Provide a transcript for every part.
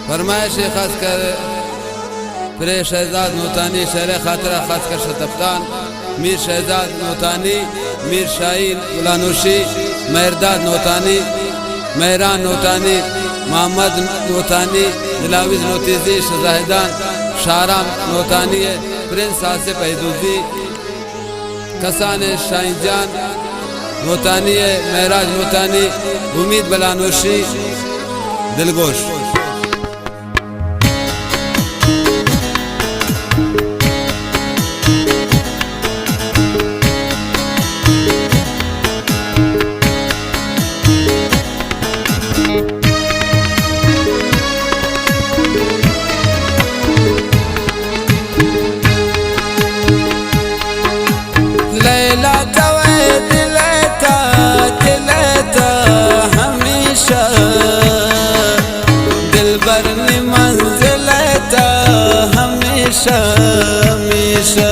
फरमाइश खास कर प्रे शहजाद नूतानी शहर खातरा खास कर शतफ्तान मीर शहजाद नूतानी मीर शाहीन गुलानुशी मेहरदाद नूतानी मेहरान नूतानी मोहम्मद नूतानी दिलाविज नोतीजी शजाहिदान शाराम नूतानी प्रिंस आसिफ हैदूजी कसान शाहीन जान नूतानी महराज नूतानी उम्मीद बलानोशी दिलगोश लैला तवे दिलता दिलता हमेशा दिलबर ने मंजिलता हमेशा हमेशा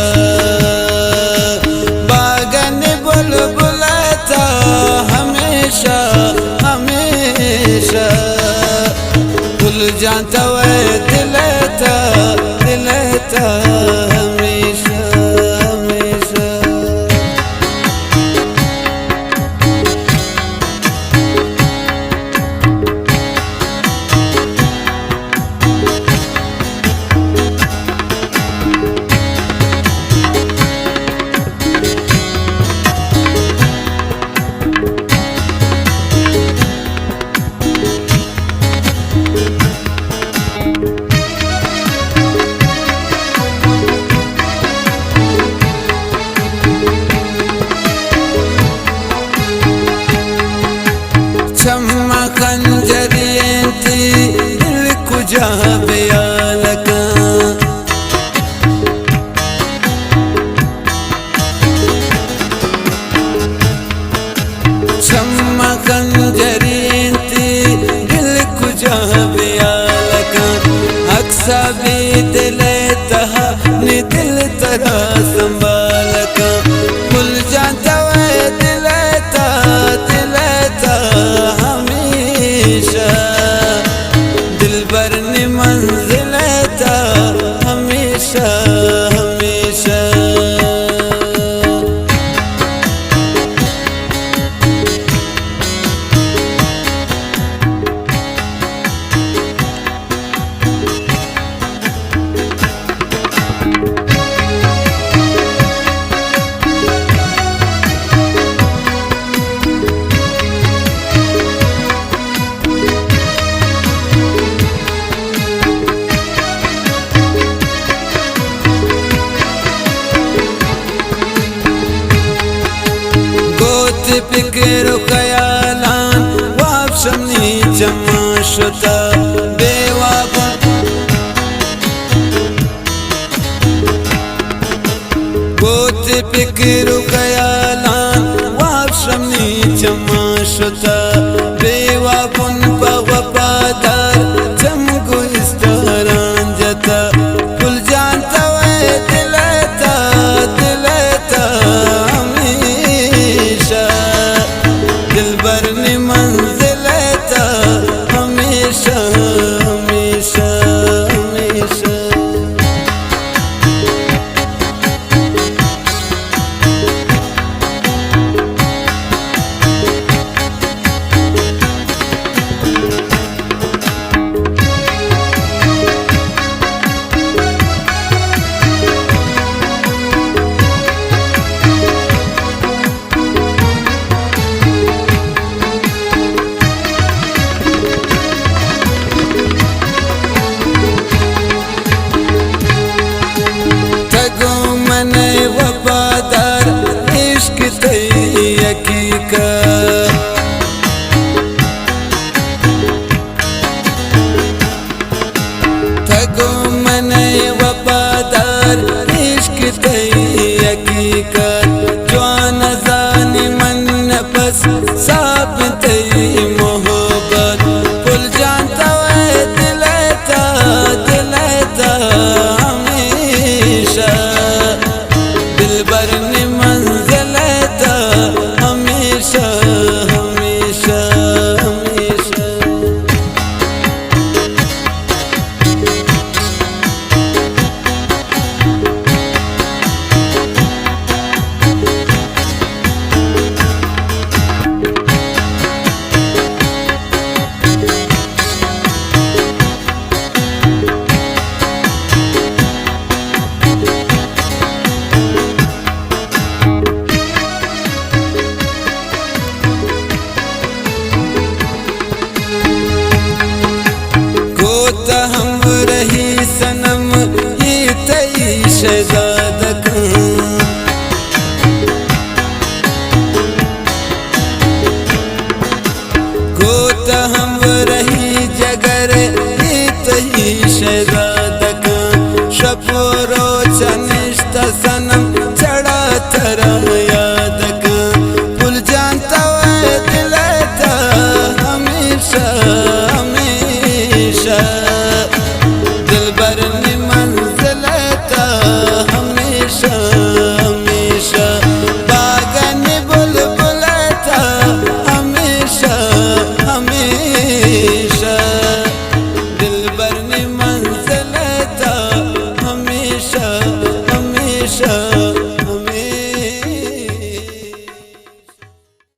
बागन बुलबुलता हमेशा हमेशा भूल जाता वे दिलता दिलता हमेशा हमेशा चम्मा खंजरियंती दिल कुजा बयालका चम्मा खंजरियंती दिल कुजा बयालका अक्सा भी दिल तहा ने दिल तरा संभालका भूल जाता वे दिलता दिलता हमेशा दिलबर ने मंजिलता हमेशा हमेशा फिक्र खयालान वापशनी जमा शुता बेवाबा गोत फिक्र